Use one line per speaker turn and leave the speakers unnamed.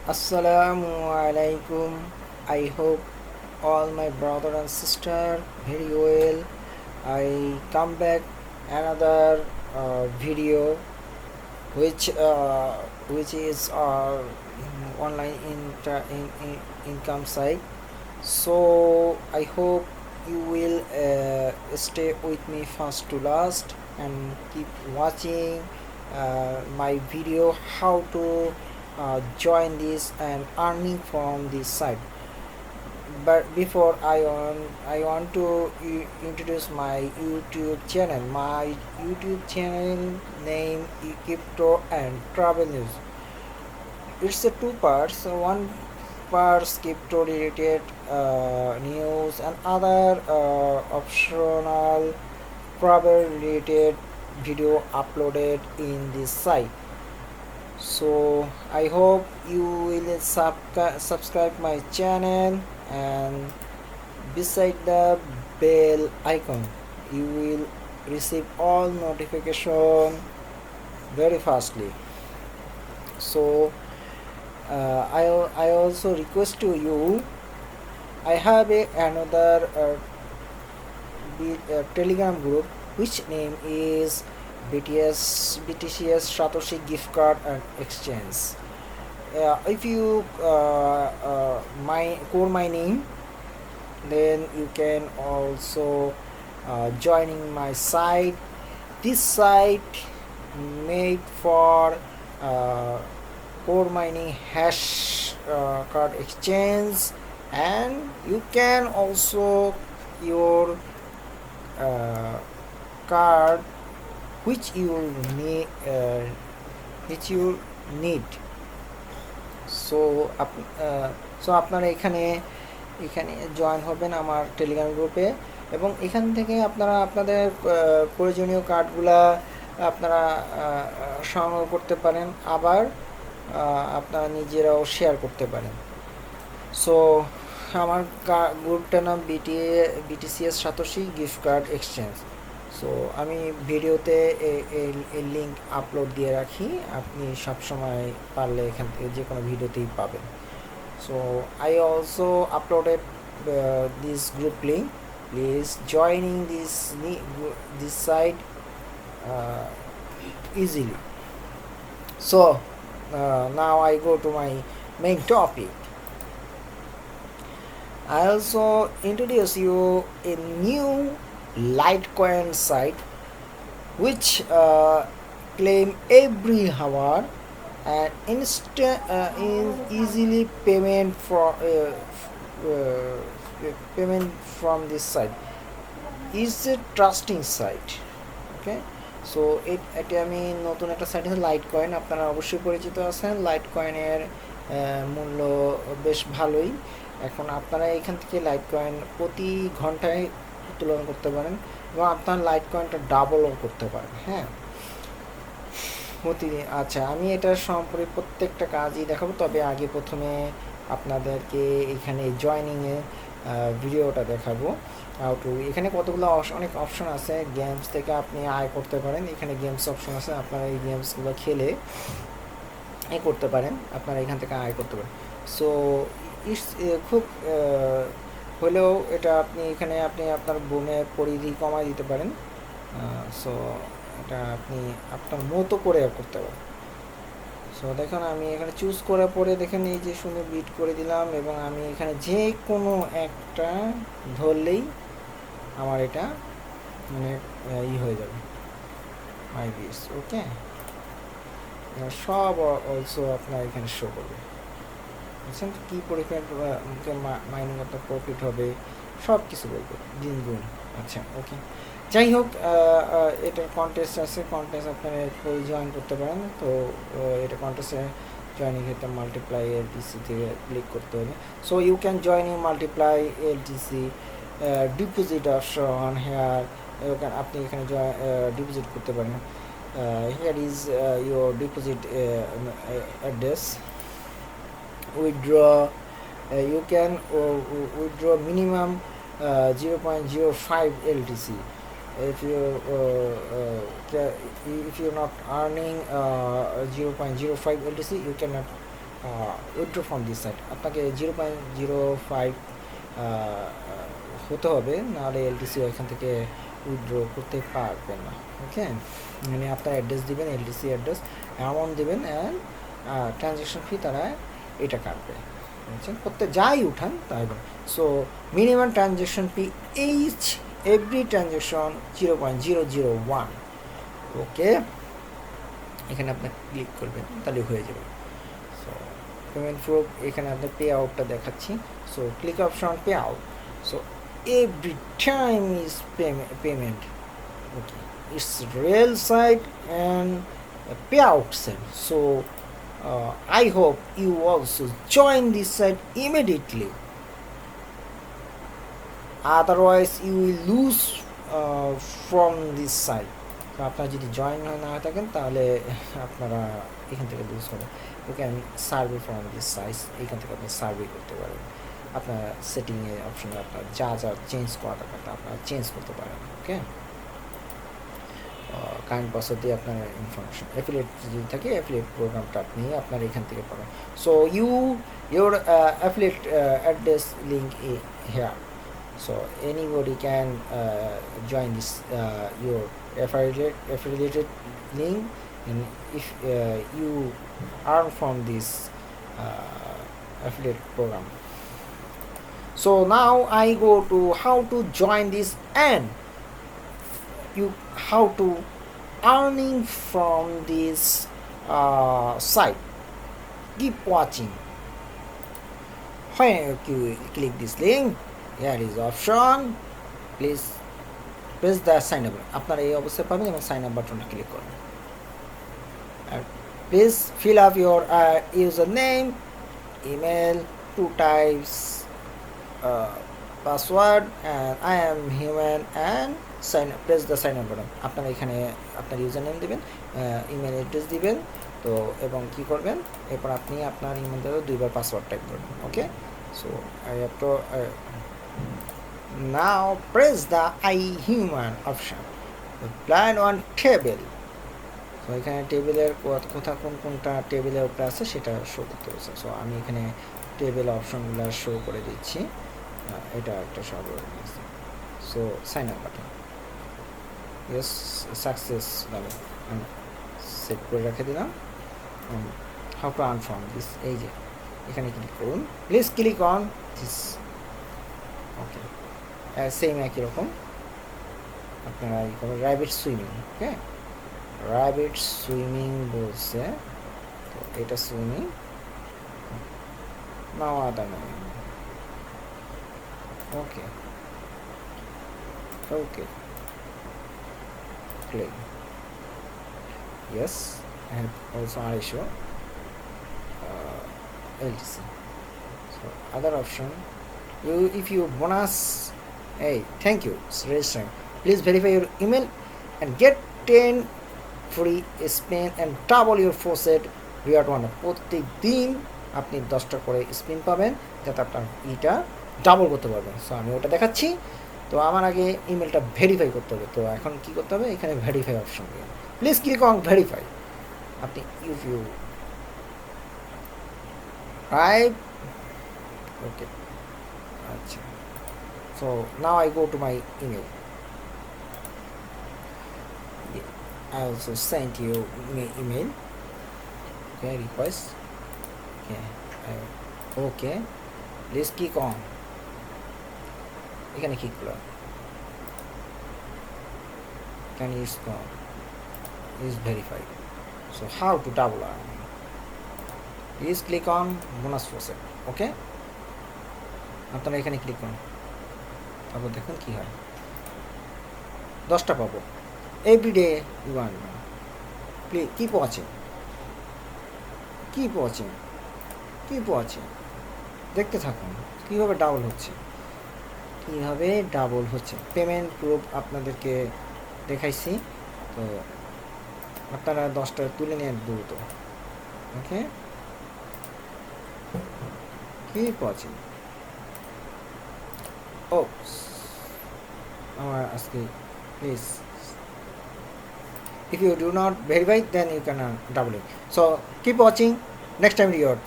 Assalamu alaikum. I hope all my brother and sister very well. I come back another video which is online income site. So I hope you will stay with me first to last and keep watching my video how to join this and earning from this site. But before I want to introduce my YouTube channel. My YouTube channel name is Crypto and Travel News. It's a two parts. One part crypto related news and other optional travel related video uploaded in this site. So I hope you will subscribe my channel, and beside the bell icon you will receive all notification very fastly. So I also request to you, I have another telegram group which name is BTCS Satoshi gift card and exchange. If you my name, then you can also joining my site. This site made for core mining hash card exchange, and you can also your card which you need. So আপনারা এখানে join হবেন আমার Telegram গ্রুপে, এবং এখান থেকে আপনারা আপনাদের প্রয়োজনীয় কার্ডগুলা আপনারা সংগ্রহ করতে পারেন, আবার আপনারা নিজেরাও শেয়ার করতে পারেন। সো আমার গ্রুপটার নাম BTCs satoshi gift card exchange. So আমি ভিডিওতে এই লিঙ্ক আপলোড দিয়ে রাখি, আপনি সবসময় পারলে এখান থেকে যে কোনো ভিডিওতেই পাবেন। So I also uploaded this group link, please joining this site easily. So now I go to my main topic. I also introduce you a new Litecoin site which claim every hour and easily payment from this site. Is a trusting site. Okay, so এটা আমি নতুন একটা site আছে Litecoin, আপনারা অবশ্যই পরিচিত আছেন। লাইটকয়েনের মূল্য বেশ ভালোই। এখন আপনারা এখান থেকে লাইটকয়েন প্রতি ঘন্টায় উত্তোলন করতে পারেন, এবং আপনার লাইটকয়েনটা ডাবলও করতে পারেন। হ্যাঁ, প্রতিদিন। আচ্ছা, আমি এটার সম্পর্কে প্রত্যেকটা কাজই দেখাবো, তবে আগে প্রথমে আপনাদেরকে এখানে জয়নিংয়ে ভিডিওটা দেখাবো। এখানে কতগুলো অনেক অপশন আছে। গেমস থেকে আপনি আয় করতে পারেন, এখানে গেমস অপশন আছে, আপনারা এই গেমসগুলো খেলে করতে পারেন, আপনারা এখান থেকে আয় করতে পারেন। সো ইটস খুব হলেও এটা আপনি আপনার বোনের পরিধি কমায় দিতে পারেন। সো এটা আপনি আপনার মতো করে করতে পারেন। সো দেখুন, আমি এখানে চুজ করার পরে দেখেন এই যে সুন্দর বিট করে দিলাম, এবং আমি এখানে যে কোনো একটা ধরলেই আমার এটা মানে হয়ে যাবে মাই বিস। ওকে, সব অলসো আপনার এখানে শো করবে, বুঝছেন কী পরিমাণ মাইনিং আপনার প্রফিট হবে, সব কিছু বলবে দিন গুণ। আচ্ছা, ওকে, যাই হোক, এটার কন্টেস্ট আছে, কন্টেস্ট আপনারা জয়েন করতে পারেন। তো এটা কন্টেস্টে জয়েনিং ক্ষেত্রে মাল্টিপ্লাই এলটিসি থেকে ক্লিক করতে হবে। So you can join you multiply LTC deposit option here, আপনি এখানে ডিপোজিট করতে পারেন। Here is your deposit address. withdraw, you can withdraw minimum 0.05 LTC. If you're not earning 0.05 LTC, you cannot withdraw from this site, আপনাকে 0.05 হতে হবে, নাহলে LTC এখান থেকে উইথড্র করতে পারবেন না। ওকে, মানে আপনার অ্যাড্রেস দিবেন, এলটিসি অ্যাড্রেস, অ্যামাউন্ট দেবেন, অ্যান্ড ট্রানজ্যাকশন ফি তারা এটা কাটবে, বুঝছেন? প্রত্যেক যাই উঠান তাই। সো মিনিমাম ট্রানজ্যাকশন ফি এভরি ট্রানজ্যাকশন 0.001। ওকে, এখানে আপনি ক্লিক করবেন, তাহলে হয়ে যাবে। সো পেমেন্ট প্রুফ, এখানে আপনার পে আউটটা দেখাচ্ছি। So click option pay out. So every time is payment. Okay, it's real site and payout site. So I hope you also join this site immediately, otherwise you will lose from this site. তো আপনারা যদি join না থাকেন তাহলে আপনারা এখান থেকে lose হবে। You can survey from this size, এখান থেকে আপনি সার্ভে করতে পারেন। আপনার সেটিংয়ে অপশনে আপনার যা যা চেঞ্জ করা দরকার তা আপনারা চেঞ্জ করতে পারেন। ওকে, কারেন্ট পাসওয়ার্ড দিয়ে আপনার ইনফরমেশন, অ্যাফিলিয়েট যদি থাকে অ্যাফিলিয়েট প্রোগ্রামটা আপনি আপনার এখান থেকে পাবেন। So your affiliate address link here. So anybody can join this your affiliated link, and if you earn from this affiliate program. So now I go to how to join this, and how to earning from this site. Keep watching. When you click this link, here is option, please press the sign up. আপনারা এই অবস্থায় পাবেন এবং sign up বাটনটা click করুন। Please fill up your username, email, 2 times password, and I am human, and press the sign up button. আপনারা এখানে আপনার ইউজার নেম দিবেন, ইমেল অ্যাড্রেস দিবেন, তো এবং কি করবেন, এরপর আপনি আপনার ইমেল দিয়ে 2বার পাসওয়ার্ড টাইপ করবেন। Okay, so I have to now press the 𝑰𝑭𝑚 option, plan on table. তো এখানে টেবিলের কোনটা টেবিলের উপরে আছে সেটা শো করতে হচ্ছে। সো আমি এখানে টেবিল অপশনগুলো শো করে দিচ্ছি, এটা একটা সব আছে। So sign up button, yes, success দাও, আমি সেট করে রেখে দিলাম। How to earn from this, এই যে এখানে ক্লিক করুন, please click on this. Okay, same একই রকম আপনারা এই করবেন। Rabbit swimming, okay, rabbit swimming বলছে, তো এটা সুইমিং নাও আদা নেই। ওকে ওকে, click yes, I have also ISO LTC. So other option, if you bonus, hey, thank you, it's registering, please verify your email and get 10 free spin and double your faucet reward one. প্রত্যেক দিন আপনি 10টা করে spin পাবেন, যাতে আপনার এটা double করতে পারবেন। সো আমি ওটা দেখাচ্ছি। তো আমার আগে ইমেলটা ভেরিফাই করতে হবে। তো এখন কি করতে হবে, এখানে ভেরিফাই অপশন দিয়ে প্লিজ ক্লিক অন ভেরিফাই। আপনি ইফ ইউ রাইট, ওকে, আচ্ছা। So now I go to my email, I also sent you email, okay, request, okay, please click on, এখানে ক্লিক করুন, can you score is verified. So how to double earn, please click on bonus faucet, okay, আপনারা এখানে click করুন, তারপর দেখুন কি হয়, 10টা পাবো every day you earn. Please keep watching, দেখতে থাকুন কীভাবে ডাবল হচ্ছে। পেমেন্ট প্রুফ আপনাদেরকে দেখাইছি, তো আপনারা 10টা তুলে নেন দ্রুত। ওকে, কিপ ওয়াচিং। ও আমার আজকে please, if you do not verify, then you can double it. So keep watching, next time reward.